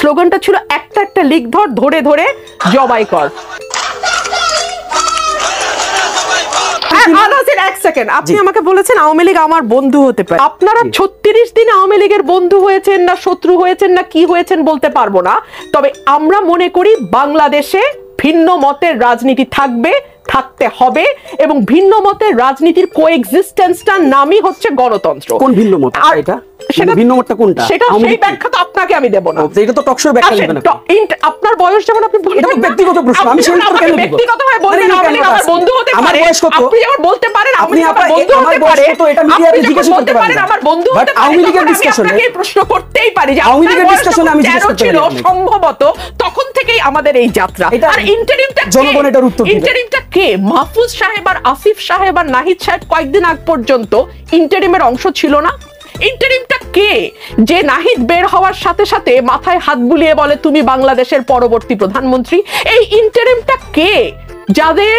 স্লোগানটা ছিল একটা একটা লিক ধর, ধরে ধরে জবাই কর। এক সেকেন্ড, আপনি আমাকে বলেছেন আওয়ামী লীগ আমার বন্ধু হতে পারে। আপনারা 36 দিন আওয়ামী লীগের বন্ধু হয়েছেন না শত্রু হয়েছেন না কি হয়েছেন বলতে পারবো না, তবে আমরা মনে করি বাংলাদেশে ভিন্ন মতের রাজনীতি থাকবে, থাকতে হবে, এবং ভিন্ন মতের রাজনীতির কোএক্সিস্টেন্সটার নামই হচ্ছে গণতন্ত্র। কোন ভিন্ন মত? এটা সেটা ভিন্ন মতটা কোনটা? সেটা সেই ব্যাখ্যা তো আপনাকে আমি দেব না। এটা তো টকশোর ব্যাখ্যা দিবেন না। আপনার বয়স যেমন আপনি বলতে, এটা ব্যক্তিগত প্রশ্ন, আমি সেই উত্তর কেন দিব? ব্যক্তিগতভাবে বললেন আওয়ামী লীগ আমার বন্ধু হতে পারে। আমার বয়স কত? আপনি যেমন বলতে পারেন আপনি আমার বন্ধু হতে পারে, তো এটা মিডিয়াতে জিজ্ঞাসা করতে পারেন আমার বন্ধু হতে পারে। আওয়ামী লীগের ডিসকাশনে আপনাকে প্রশ্ন করতেই পারি যে আওয়ামী লীগের ডিসকাশনে আমি জিজ্ঞাসা করতে ছিল সম্ভবত তখন থেকেই আমাদের এই যাত্রা। আর ইন্টারিমটা জনগণ এটার উত্তর দিবে। ইন্টারিমটা কে? মাহফুজ সাহেব আর আসিফ সাহেব আর নাহিদ সাহেব কয়েকদিন আগ পর্যন্ত ইন্টারিমের অংশ ছিল না? ইন্টারিমটা কে যে নাহিদ বের হওয়ার সাথে সাথে মাথায় হাত বুলিয়ে বলে তুমি বাংলাদেশের পরবর্তী প্রধানমন্ত্রী? এই ইন্টারিমটা কে যাদের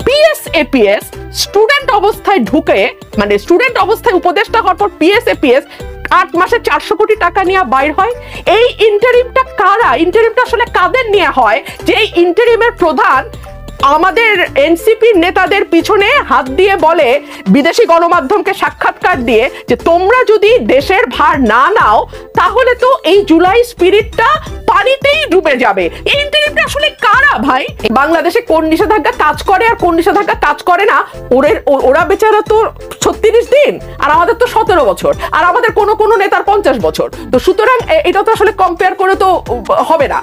পিএস স্টুডেন্ট অবস্থায় ঢুকে, মানে স্টুডেন্ট অবস্থায় উপদেষ্টা হওয়ার পর পিএস 8 মাসে 400 কোটি টাকা নিয়ে বাইর হয়? এই ইন্টারিমটা কারা? ইন্টারিমটা আসলে কাদের নিয়ে হয় যে এই ইন্টারিমের প্রধান আমাদের এনসিপির নেতাদের পিছনে হাত দিয়ে বলে, বিদেশি গণমাধ্যমকে সাক্ষাৎকার দিয়ে, যে তোমরা যদি দেশের ভার না নাও তাহলে তো এই জুলাই স্পিরিটটা পানিতেই ডুবে যাবে। এই ইন্টারিমটা আসলে কারা ভাই? বাংলাদেশে কোন নিষেধাজ্ঞা কাজ করে আর কোন নিষেধাজ্ঞা কাজ করে না ওরা বেচারা তো 36 দিন, আর আমাদের তো 17 বছর, আর আমাদের কোনো নেতার 50 বছর। তো সুতরাং এটা তো আসলে কম্পেয়ার করে তো হবে না।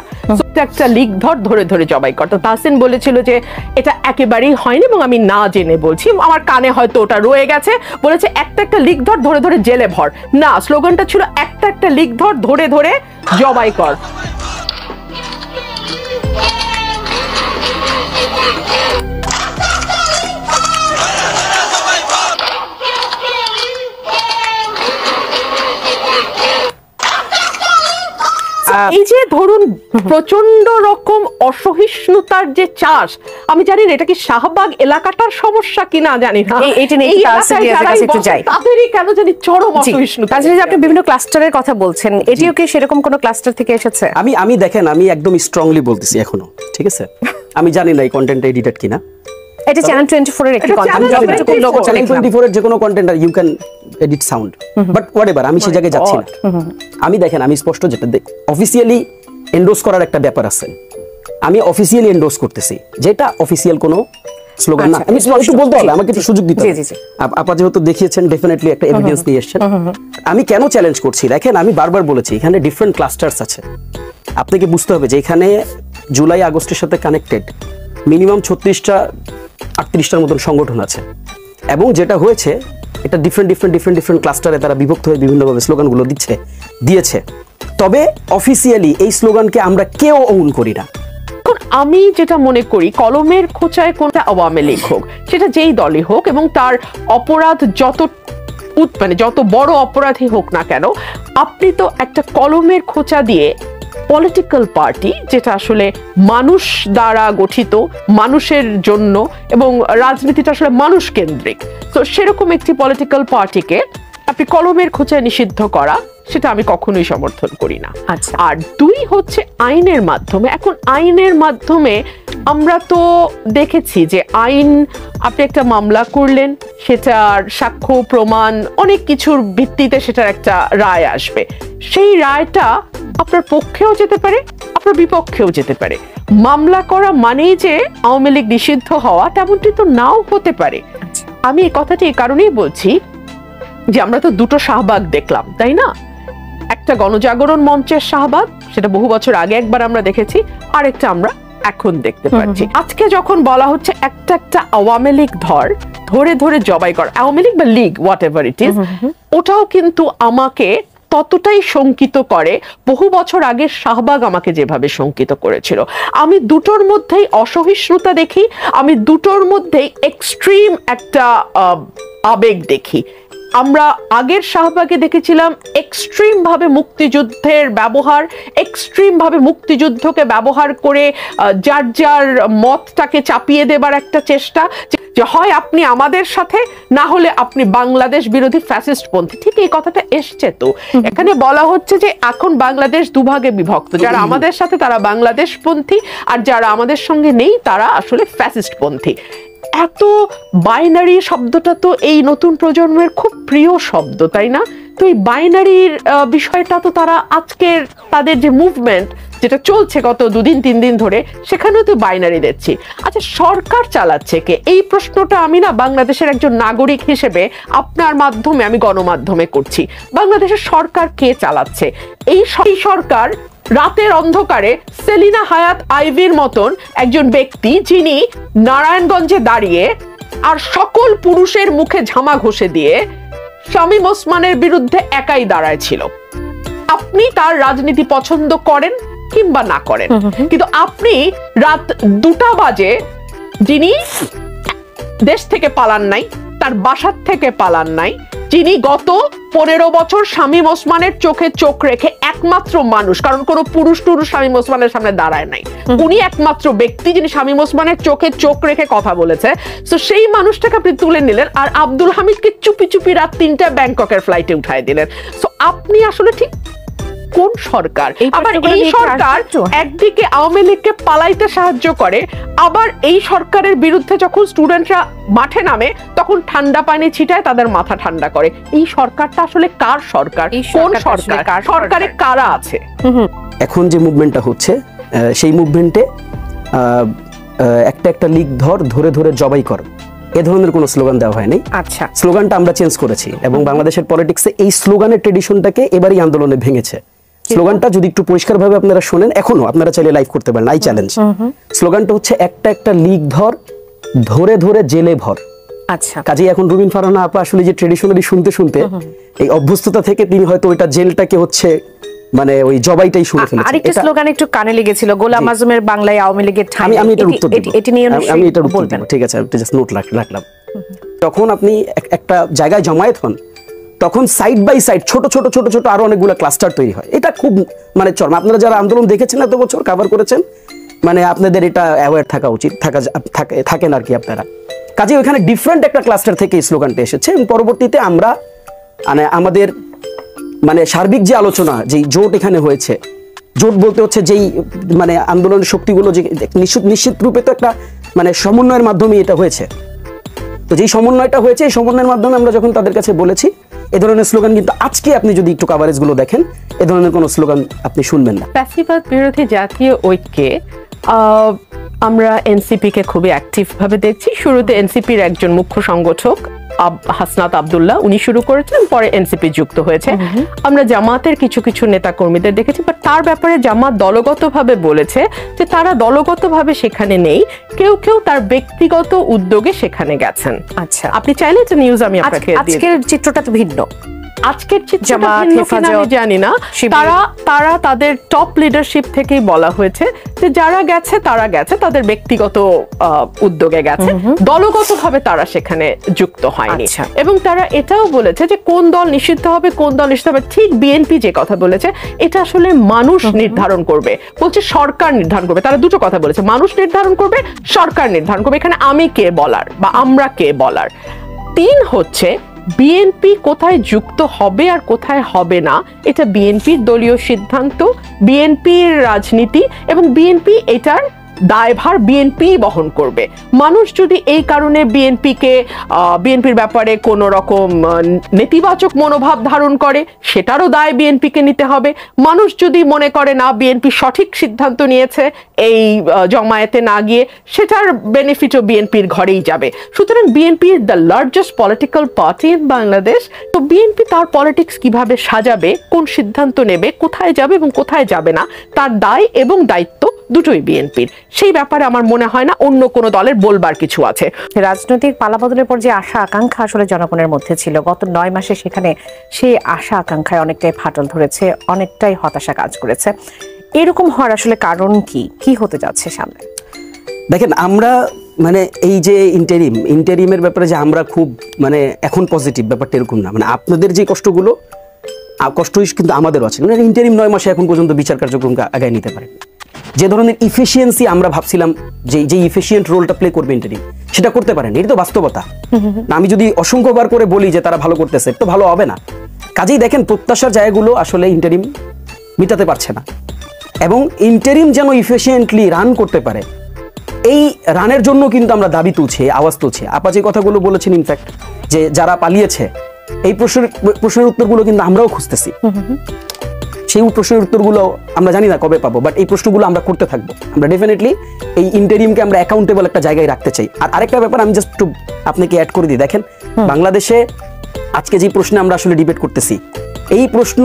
একটা লিক ধরে ধরে জবাই কর। তো তাহসিন বলেছিল যে এটা একেবারেই হয়নি, এবং আমি না জেনে বলছি, আমার কানে হয়তো ওটা রয়ে গেছে। বলেছে একটা একটা লিক ধরে ধরে জেলে ভর। না, স্লোগানটা ছিল একটা একটা লিক ধরে ধরে জবাই কর। এই যে ধরুন প্রচন্ড রকম অসহিষ্ণুতার যে চাষ, আমি জানি না এটা কি শাহবাগ এলাকাটার সমস্যা কিনা জানি না, তাদেরই কেন জানি চরম অসহিষ্ণুতা। আপনি বিভিন্ন ক্লাস্টারের কথা বলছেন, এটিও কি সেরকম কোন ক্লাস্টার থেকে এসেছে? আমি দেখেন, আমি একদম স্ট্রংলি বলতেছি এখনো, ঠিক আছে? আমি জানি না এই কন্টেন্ট এডিটেড কিনা। এটা চ্যানেল 24 এর একটি কন্টেন্ট, চ্যানেল 24 এর যে কোনো content you can edit sound, but whatever, আমি সেই জায়গায় যাচ্ছি না। আমি দেখেন, আমি স্পষ্ট যেটা অফিসিয়ালি এন্ডোর্স করার একটা ব্যাপার আছে, আমি অফিসিয়ালি এন্ডোর্স করতেছি, যেটা অফিসিয়াল কোনো স্লোগান না। আমি একটু বলতে হবে, আমাকে একটু সুযোগ দিতে হবে। আপনি যেহেতু দেখিয়েছেন, ডেফিনেটলি একটা এভিডেন্স নিয়ে এসেছেন। আমি কেন চ্যালেঞ্জ করছি দেখেন, আমি বারবার বলেছি এখানে ডিফারেন্ট ক্লাস্টার্স আছে। আপনাকে বুঝতে হবে যে এখানে জুলাই আগস্টের সাথে কানেক্টেড মিনিমাম 36টা 38টার মতন সংগঠন আছে, এবং যেটা হয়েছে এটা ডিফারেন্ট ক্লাস্টারে তারা বিভক্ত হয়ে বিভিন্নভাবে স্লোগানগুলো দিয়েছে। তবে অফিসিয়ালি এই স্লোগানকে আমরা কেউ ওন করি না। আমি যেটা মনে করি, কলমের খোঁচায় কোনটা আওয়ামী লীগ হোক, সেটা যেই দলই হোক, এবং তার অপরাধ যত বড় অপরাধী হোক না কেন, আপনি তো একটা কলমের খোঁচা দিয়ে পলিটিক্যাল পার্টি, যেটা আসলে মানুষ দ্বারা গঠিত, মানুষের জন্য, এবং রাজনীতিটা আসলে মানুষ কেন্দ্রিক, তো সেরকম একটি পলিটিক্যাল পার্টিকে আপনি কলমের খোঁচায় নিষিদ্ধ করা, সেটা আমি কখনোই সমর্থন করি না। আচ্ছা, আর দুই হচ্ছে আইনের মাধ্যমে। এখন আইনের মাধ্যমে আমরা তো দেখেছি যে আইন, আপনি একটা মামলা করলেন, সেটার সাক্ষ্য প্রমাণ অনেক কিছুর ভিত্তিতে সেটার একটা রায় আসবে। সেই রায়টা আপনার পক্ষেও যেতে পারে, আপনার বিপক্ষেও যেতে পারে। মামলা করা মানেই যে আওয়ামী লীগ নিষিদ্ধ হওয়া, তেমনটি তো নাও হতে পারে। আমি এই কথাটি এই কারণেই বলছি যে আমরা তো দুটো শাহবাগ দেখলাম, তাই না? একটা গণজাগরণ মঞ্চের শাহবাগ, সেটা বহু বছর আগে একবার আমরা দেখেছি, আর একটা আমরা এখন দেখতে পাচ্ছি। আজকে যখন বলা হচ্ছে একটা একটা আওয়ামী লীগ ধরে ধরে জবাই কর, আওয়ামী লীগ বা League what ever it is, ওটাও কিন্তু আমাকে ততটাই শঙ্কিত করে বহু বছর আগের শাহবাগ আমাকে যেভাবে শঙ্কিত করেছিল। আমি দুটোর মধ্যেই অসহিষ্ণুতা দেখি, আমি দুটোর মধ্যেই এক্সট্রিম একটা আবেগ দেখি। আমরা আগের শাহবাগে দেখেছিলাম এক্সট্রিম ভাবে মুক্তিযুদ্ধের ব্যবহার, এক্সট্রিম ভাবে মুক্তিযুদ্ধকে ব্যবহার করে যার যার মতটাকে চাপিয়ে দেবার একটা চেষ্টা, যে হয় আপনি আমাদের সাথে, না হলে আপনি বাংলাদেশ বিরোধী ফ্যাসিস্ট পন্থী। ঠিক এই কথাটা এসছে তো এখানে বলা হচ্ছে যে এখন বাংলাদেশ দুভাগে বিভক্ত, যারা আমাদের সাথে তারা বাংলাদেশ পন্থী, আর যারা আমাদের সঙ্গে নেই তারা আসলে ফ্যাসিস্ট পন্থী। এত বাইনারি শব্দটা তো এই নতুন প্রজন্মের খুব প্রিয় শব্দ, তাই না? তো এই বাইনারির বিষয়টা তো তারা আজকের তাদের যে মুভমেন্ট যেটা চলছে গত 2-3 দিন ধরে, সেখানেও তো বাইনারি দেখছি। আচ্ছা, সরকার চালাচ্ছে কে? এই প্রশ্নটা আমি না বাংলাদেশের একজন নাগরিক হিসেবে আপনার মাধ্যমে, আমি গণমাধ্যমে করছি। বাংলাদেশের সরকার কে চালাচ্ছে? এই সরকার রাতের অন্ধকারে সেলিনা হায়াত আইভির মতন একজন ব্যক্তি, যিনি নারায়ণগঞ্জে দাঁড়িয়ে আর সকল পুরুষের মুখে ঝামা ঘষে দিয়ে শামীম ওসমানের বিরুদ্ধে একাই দাঁড়ায় ছিল। আপনি তার রাজনীতি পছন্দ করেন কিংবা না করেন, কিন্তু আপনি রাত 2টা বাজে, যিনি দেশ থেকে পালান নাই, তার বাসার থেকে পালান নাই, যিনি গত 15 বছর শামীম ওসমানের চোখে চোখ রেখে একমাত্র মানুষ, কারণ কোনো পুরুষ টুরুষ শামীম ওসমানের সামনে দাঁড়ায় নাই, উনি একমাত্র ব্যক্তি যিনি শামীম ওসমানের চোখে চোখ রেখে কথা বলেছে। তো সেই মানুষটাকে আপনি তুলে নিলেন, আর আব্দুল হামিদকে চুপি চুপি রাত 3টা ব্যাংককের ফ্লাইটে উঠায় দিলেন। তো আপনি আসলে ঠিক কোন সরকার? আবার এই সরকার একদিকে আওয়ামী লীগকে পালাইতে সাহায্য করে, আবার এই সরকারের বিরুদ্ধে যখন স্টুডেন্টরা মাঠে নামে তখন ঠান্ডা পানি ছিটায় তাদের মাথা ঠান্ডা করে। এই সরকারটা আসলে কার সরকার? কোন সরকার? সরকারে কারা আছে? এখন যে মুভমেন্টটা হচ্ছে সেই মুভমেন্টে একটা লিগ ধরে ধরে জবাই কর, এ ধরনের কোনো স্লোগান দেওয়া হয়নি। আচ্ছা, স্লোগানটা আমরা চেঞ্জ করেছি এবং বাংলাদেশের পলিটিক্সে এই স্লোগানের ট্রেডিশনটাকে এবারই আন্দোলনে ভেঙেছে। স্লোগানটা যদি একটু পরিষ্কারভাবে আপনারা শোনেন, এখনো আপনারা চাইলে লাইভ করতে পারেন, আই চ্যালেঞ্জ। স্লোগানটা হচ্ছে একটা লিগ ধরে ধরে জেলে ভর। আচ্ছা, কাজেই এখন রুবিন ফারহানা আপা আসলে যে ট্রেডিশনালি শুনতে এই অভ্যস্ততা থেকে তিনি হয়তো ওইটা জেলটাকে হচ্ছে মানে ওই জবাইটাই শুনে ফেলেছেন। আরেকটা স্লোগান একটু কানে লেগেছিল, গোলাম আজমের বাংলায় আওয়ামী লীগের ঠাঁই। আমি এটার উত্তর দেব, এটি নিয়ে আমি এটার উত্তর দেব। ঠিক আছে, আমি জাস্ট নোট রাখলাম। যখন আপনি একটা জায়গায় জমায়েত হন, তখন সাইড বাই সাইড ছোট ছোট আরো অনেকগুলো ক্লাস্টার তৈরি হয়। এটা খুব মানে চরম। আপনারা যারা আন্দোলন দেখেছেন, এত বছর কভার করেছেন, মানে আপনাদের এটা অ্যাওয়্যার থাকা উচিত, থাকেন আর কি আপনারা। কাজে ওইখানে ডিফারেন্ট একটা ক্লাস্টার থেকে এই স্লোগানটা এসেছে এবং পরবর্তীতে আমরা মানে আমাদের মানে সার্বিক যে আলোচনা, যেই জোট এখানে হয়েছে, জোট বলতে হচ্ছে যেই মানে আন্দোলনের শক্তিগুলো যে নিশ্চিত রূপে তো একটা মানে সমন্বয়ের মাধ্যমে এটা হয়েছে। তো যেই সমন্বয়টা হয়েছে, এই সমন্বয়ের মাধ্যমে আমরা যখন তাদের কাছে বলেছি এ ধরনের স্লোগান, কিন্তু আজকে আপনি যদি একটু কভারেজগুলো দেখেন, এ ধরনের কোনো স্লোগান আপনি শুনবেন না। ফ্যাসিবাদ বিরোধী জাতীয় ঐক্যে আমরা এনসিপি কে খুবই অ্যাক্টিভ ভাবে দেখছি। শুরুতে এনসিপির একজন মুখ্য সংগঠক হাসনাত আব্দুল্লাহ, উনি শুরু করেছেন, পরে এনসিপি যুক্ত হয়েছে। আমরা জামাতের কিছু নেতা কর্মীদের দেখেছি, বাট তার ব্যাপারে জামাত দলগতভাবে বলেছে যে তারা দলগতভাবে সেখানে নেই, কেউ তার ব্যক্তিগত উদ্যোগে সেখানে গেছেন। আচ্ছা, আপনি চাইলে যে নিউজ আমি আপনাকে আজকের চিত্রটা তো ভিন্ন। আজকের চিত্রটা ভিন্ন কিনা আমি জানি না। তারা তাদের টপ লিডারশিপ থেকেই বলা হয়েছে যে যারা গেছে তারা গেছে তাদের ব্যক্তিগত উদ্যোগে গেছে, দলগতভাবে তারা সেখানে যুক্ত হয়নি। এবং তারা এটাও বলেছে যে কোন দল নিষিদ্ধ হবে, কোন দল নিষিদ্ধ হবে, ঠিক বিএনপি যে কথা বলেছে এটা আসলে মানুষ নির্ধারণ করবে, বলছে সরকার নির্ধারণ করবে। তারা দুটো কথা বলেছে, মানুষ নির্ধারণ করবে, সরকার নির্ধারণ করবে। এখানে আমি কে বলার বা আমরা কে বলার। 3 হচ্ছে বিএনপি কোথায় যুক্ত হবে আর কোথায় হবে না, এটা বিএনপির দলীয় সিদ্ধান্ত, বিএনপির রাজনীতি, এবং বিএনপি এটার দায়ভার বিএনপি বহন করবে। মানুষ যদি এই কারণে বিএনপির ব্যাপারে কোনো রকম নেতিবাচক মনোভাব ধারণ করে, সেটারও দায় বিএনপিকে নিতে হবে। মানুষ যদি মনে করে না বিএনপি সঠিক সিদ্ধান্ত নিয়েছে এই জমায়েতে না গিয়ে, সেটার বেনিফিটও বিএনপির ঘরেই যাবে। সুতরাং BNP the largest political party in Bangladesh. তো বিএনপি তার পলিটিক্স কিভাবে সাজাবে, কোন সিদ্ধান্ত নেবে, কোথায় যাবে এবং কোথায় যাবে না, তার দায় এবং দায়িত্ব দুটোই বিএনপির। সেই ব্যাপারে আমার মনে হয় না অন্য কোনো দলের বলবার কিছু আছে। রাজনৈতিক পালাবদলের পর যে আশা আকাঙ্ক্ষা আসলে জনগণের মধ্যে ছিল গত 9 মাসে, সেখানে সেই আশা আকাঙ্ক্ষায় অনেকটাই ফাটল ধরেছে, অনেকটাই হতাশা কাজ করেছে। এরকম হওয়ার আসলে কারণ কি হতে যাচ্ছে সামনে? দেখেন, আমরা মানে এই যে ইন্টারিমের ব্যাপারে যে আমরা খুব মানে এখন পজিটিভ, ব্যাপারটা এরকম না। মানে আপনাদের যে কষ্টগুলো কিন্তু আমাদেরও আছে। মানে ইন্টারিম 9 মাসে এখন পর্যন্ত বিচার কার্যক্রম আগায় নিতে পারে। যে ধরনের ইফিসিয়েন্সি আমরা ভাবছিলাম যে ইফিসিয়েন্ট রোলটা প্লে করবে ইন্টারিম, সেটা করতে পারেন। এটা তো বাস্তবতা। আমি যদি অসংখ্যবার করে বলি যে তারা ভালো করতেছে, তো ভালো হবে না। কাজেই দেখেন প্রত্যাশার জায়গাগুলো আসলে ইন্টারিম মিটাতে পারছে না, এবং ইন্টারিম যেন ইফিসিয়েন্টলি রান করতে পারে, এই রানের জন্য কিন্তু আমরা দাবি তুলছি, আওয়াজ তুলছি। আপা যে কথাগুলো বলেছেন, ইনফ্যাক্ট যে যারা পালিয়েছে, এই প্রশ্নের উত্তরগুলো কিন্তু আমরাও খুঁজতেছি। সেই প্রশ্নের উত্তরগুলো আমরা জানি না কবে পাবো, বাট এই প্রশ্নগুলো আমরা করতে থাকবো। আমরা ডেফিনেটলি এই ইন্টারিমকে আমরা অ্যাকাউন্টেবল একটা জায়গায় রাখতে চাই। আর আরেকটা ব্যাপার আমি জাস্ট একটু আপনাকে অ্যাড করে দিই। দেখেন বাংলাদেশে আজকে যে প্রশ্নে আমরা আসলে ডিবেট করতেছি, এই প্রশ্ন,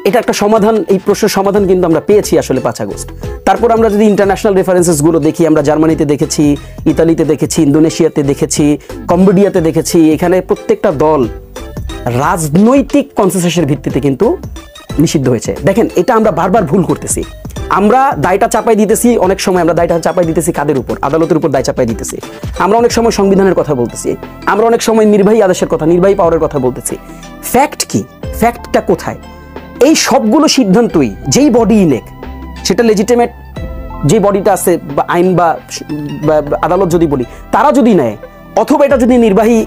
এটা একটা সমাধান, এই প্রশ্নের সমাধান কিন্তু আমরা পেয়েছি আসলে 5 আগস্ট। তারপর আমরা যদি ইন্টারন্যাশনাল রেফারেন্সেস গুলো দেখি, আমরা জার্মানিতে দেখেছি, ইতালিতে দেখেছি, ইন্দোনেশিয়াতে দেখেছি, কম্বোডিয়াতে দেখেছি, এখানে প্রত্যেকটা দল রাজনৈতিক কনসেনসাসের ভিত্তিতে কিন্তু নিষিদ্ধ হয়েছে। দেখেন এটা আমরা বারবার ভুল করতেছি। আমরা দায়টা চাপাই দিতেছি, অনেক সময় আমরা দায়টা চাপাই দিতেছি কাদের উপর? আদালতের উপর দায় চাপাই দিতেছি। আমরা অনেক সময় সংবিধানের কথা বলতেছি, আমরা অনেক সময় নির্বাহী আদেশের কথা, নির্বাহী পাওয়ারের কথা বলতেছি। ফ্যাক্ট কি? ফ্যাক্টটা কোথায়? এই সবগুলো সিদ্ধান্তই যেই বডি নেক, সেটা লেজিটিমেট যে বডিটা আছে বা আইন বা আদালত যদি বলি, তারা যদি নেয়, অথবা এটা যদি নির্বাহী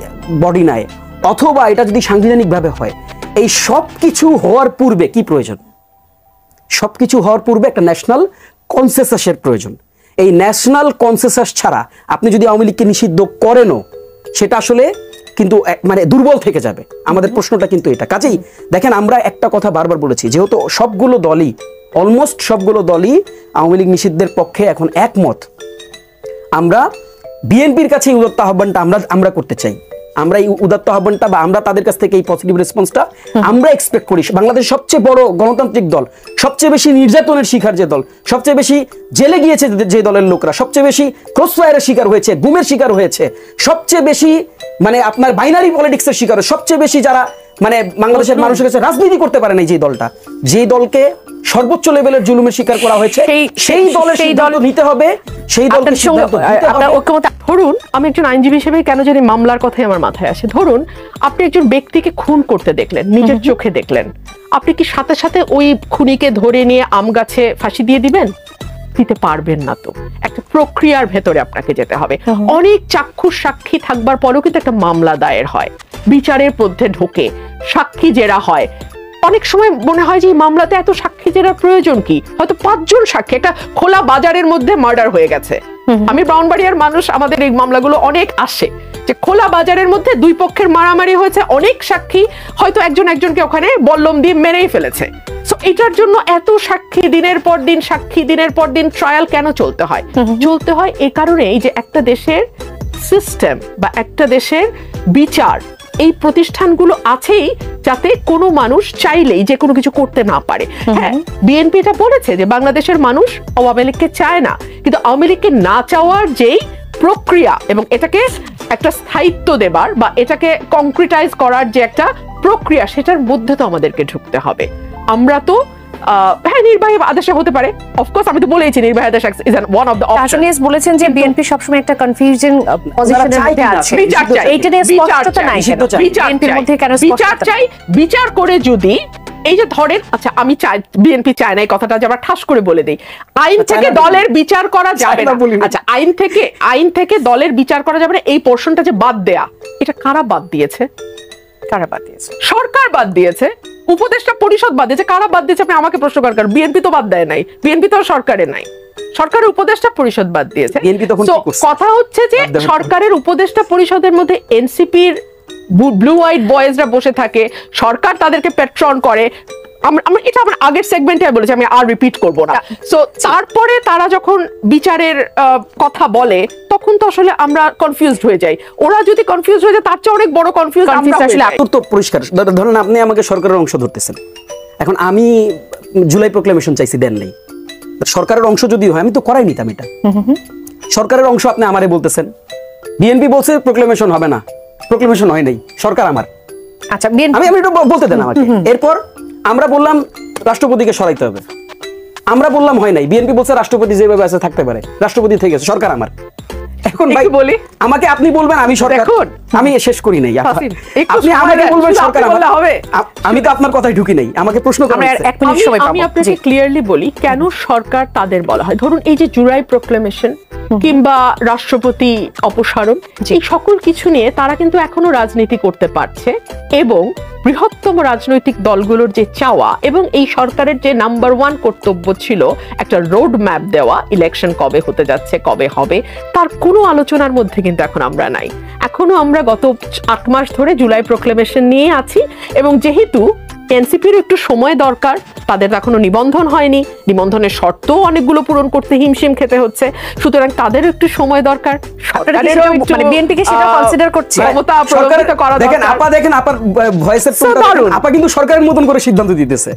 বডি নেয়, অথবা এটা যদি সাংবিধানিকভাবে হয়, এই সব কিছু হওয়ার পূর্বে কি প্রয়োজন? সবকিছু হওয়ার পূর্বে একটা ন্যাশনাল কনসেনসাসের প্রয়োজন। এই ন্যাশনাল কনসেনসাস ছাড়া আপনি যদি আওয়ামী লীগকে নিষিদ্ধ করেনও, সেটা আসলে কিন্তু মানে দুর্বল থেকে যাবে। আমাদের প্রশ্নটা কিন্তু এটা। কাজেই দেখেন আমরা একটা কথা বারবার বলেছি, যেহেতু সবগুলো দলই, অলমোস্ট সবগুলো দলই আওয়ামী লীগ নিষিদ্ধের পক্ষে এখন একমত, আমরা বিএনপির কাছে এই উদাত্ত আহ্বানটা আমরা করতে চাই। আমরা এই উদাত্ত আহ্বানটা বা আমরা তাদের কাছ থেকে এই পজিটিভ রেসপন্সটা আমরা এক্সপেক্ট করি। বাংলাদেশের সবচেয়ে বড় গণতান্ত্রিক দল, সবচেয়ে বেশি নির্যাতনের শিকার যে দল, সবচেয়ে বেশি জেলে গিয়েছে যে দলের লোকরা, সবচেয়ে বেশি ক্রসফায়ারের শিকার হয়েছে, গুমের শিকার হয়েছে, সবচেয়ে বেশি মানে আপনার বাইনারি পলিটিক্সের শিকার, সবচেয়ে বেশি যারা মানে বাংলাদেশের মানুষের কাছে রাজনীতি করতে পারে না, যে দলটা, যে দলকে সর্বোচ্চ লেভেলের জুলুমের শিকার করা হয়েছে, সেই দলের সিদ্ধান্ত নিতে হবে। সেই দলকে ধরুন আমি একজন আইনজীবী হিসেবে কেন জানি মামলার কথাই আমার মাথায় আসে। ধরুন আপনি একজন ব্যক্তিকে খুন করতে দেখলেন, নিজের চোখে দেখলেন, আপনি কি সাথে সাথে ওই খুনিকে ধরে নিয়ে আম গাছে ফাঁসি দিয়ে দিবেন? দিতে পারবেন না। তো একটা প্রক্রিয়ার ভেতরে আপনাকে যেতে হবে। অনেক চাক্ষুষ সাক্ষী থাকবার পরেও কিন্তু একটা মামলা দায়ের হয়, বিচারের মধ্যে ঢোকে, সাক্ষী জেরা হয়। অনেক সময় মনে হয় যে এই মামলাতে এত সাক্ষী জেরার প্রয়োজন কি? হয়তো 5 জন সাক্ষী, একটা খোলা বাজারের মধ্যে মার্ডার হয়ে গেছে। আমি ব্রাউনবাড়িয়ার মানুষ, আমাদের এই মামলাগুলো অনেক আসে যে খোলা বাজারের মধ্যে দুই পক্ষের মারামারি হয়েছে, অনেক সাক্ষী, হয়তো একজনকে ওখানে বল্লম দিয়ে মেরেই ফেলেছে। সো এটার জন্য এত সাক্ষী, দিনের পর দিন সাক্ষী, দিনের পর দিন ট্রায়াল কেন চলতে হয়? চলতে হয় এই কারণেই যে একটা দেশের সিস্টেম বা একটা দেশের বিচার, এই প্রতিষ্ঠানগুলো আছেই যাতে কোনো মানুষ চাইলেই যে কোনো কিছু করতে না পারে। হ্যাঁ, বিএনপি এটা বলেছে যে বাংলাদেশের মানুষ আওয়ামী লীগকে চায় না, কিন্তু আওয়ামী লীগকে না চাওয়ার যেই প্রক্রিয়া এবং এটাকে একটা স্থায়িত্ব দেবার বা এটাকে কংক্রিটাইজ করার যে একটা প্রক্রিয়া, সেটার মধ্যে তো আমাদেরকে ঢুকতে হবে। আমরা তো হ্যাঁ নির্বাহী আদেশে হতে পারে, অফকোর্স আমি তো বলেছি নির্বাহী আদেশ is one of the option. বলেছেন যে বিএনপি সবসময় একটা কনফিউজিং পজিশনের মধ্যে আছে। বিচার চাই, এইটা নিয়ে স্পষ্টতা নাই। বিএনপির মধ্যে কেন বিচার চাই? বিচার করে যদি এই যে ধরেন, আচ্ছা আমি চাই, বিএনপি চায় না, এই কথাটা যে আমরা ঠাস করে বলে দেই, আইন থেকে দলের বিচার করা যাবে না। আচ্ছা আইন থেকে দলের বিচার করা যাবে না, এই পোরশনটা যে বাদ দেয়া, এটা কারা বাদ দিয়েছে? কারা বাদ দিয়েছে? সরকার বাদ দিয়েছে, উপদেষ্টা পরিষদ বাদ দিয়েছে। কারা বাদ দিয়েছে আপনি আমাকে প্রশ্ন করার? বিএনপি তো বাদ দেয় নাই, বিএনপি তো সরকারে নাই, সরকারের উপদেষ্টা পরিষদ বাদ দিয়েছে। কথা হচ্ছে যে সরকারের উপদেষ্টা পরিষদের মধ্যে এনসিপির ব্লু হোয়াইট বয়েজরা বসে থাকে, সরকার তাদেরকে পেট্রন করে। এটা আমার আগের সেগমেন্টে বলেছি, আমি আর রিপিট করব না। সো তারপরে তারা যখন বিচারের কথা বলে, তখন তো আসলে আমরা কনফিউজড হয়ে যাই। ওরা যদি কনফিউজ হয়ে যায়, তার চেয়ে অনেক বড় কনফিউজ আসলে তো পরিষ্কার। ধরুন আপনি আমাকে সরকারের অংশ ধরতেছেন, এখন আমি জুলাই প্রোক্লেমেশন চাইছি, দেন নাই। সরকারের অংশ যদি হয়, আমি তো করাই নিতাম এটা। সরকারের অংশ আপনি আমারে বলতেছেন, বিএনপি বলছে প্রোক্লেমেশন হবে না, প্রোক্লেমেশন হয় নাই, সরকার আমার। আচ্ছা আমি একটু বলতে দেন আমাকে। এরপর আমরা বললাম রাষ্ট্রপতিকে সরাইতে হবে, আমরা বললাম হয় নাই, বিএনপি বলছে রাষ্ট্রপতি যেভাবে আছে থাকতে পারে, রাষ্ট্রপতি থেকে গেছে, সরকার আমার। এখন ভাই একটু বলি। আমাকে আপনি বলবেন আমি সরকার, দেখুন। আমি শেষ করি নাই। ফাসিল, একটু আপনি সময় আমাকে দেন, বলবেন শুধু সরকার আপনি বললে হবে? আমি তো আপনার কথায় ঢুকি নাই, আমাকে প্রশ্ন করেন। আমরা এক মিনিট সময় আমি পাবো। আপনাকে জি। ক্লিয়ারলি বলি কেন সরকার তাদের বলা হয়। ধরুন এই যে জুলাই প্রোক্লেমেশন কিংবা রাষ্ট্রপতি অপসারণ, এই সকল কিছু নিয়ে তারা কিন্তু এখনো রাজনীতি করতে পারছে, এবং বৃহত্তম রাজনৈতিক দলগুলোর যে চাওয়া এবং এই সরকারের যে নাম্বার 1 কর্তব্য ছিল একটা রোড ম্যাপ দেওয়া, ইলেকশন কবে হতে যাচ্ছে, কবে হবে, তার কোনো আলোচনার মধ্যে কিন্তু এখন আমরা নাই। এখনো আমরা গত 8 মাস ধরে জুলাই প্রোক্লেমেশন নিয়ে আছি, এবং যেহেতু এনসিপির একটু সময় দরকার, তাদের এখনো নিবন্ধন হয়নি, নিবন্ধনের শর্তও অনেকগুলো পূরণ করতে হিমশিম খেতে হচ্ছে, সুতরাং তাদের একটু সময় দরকার। সরকারেরও একটু, মানে বিএনপি কে সেটা কনসিডার করছে? ক্ষমতা প্রয়োগিত করা দেখেন দরকার। আপা, দেখেন আপার ভয়েসের So দারুণ। আপা কিন্তু সরকারের মতন করে সিদ্ধান্ত দিতেছে।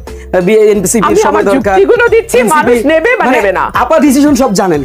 বিএনপি আমি সময় আমার দরকার, যুক্তিগুলো দিচ্ছি, NCP মানুষ নেবে বা মানে নেবে না। আপা ডিসিশন সব জানেন।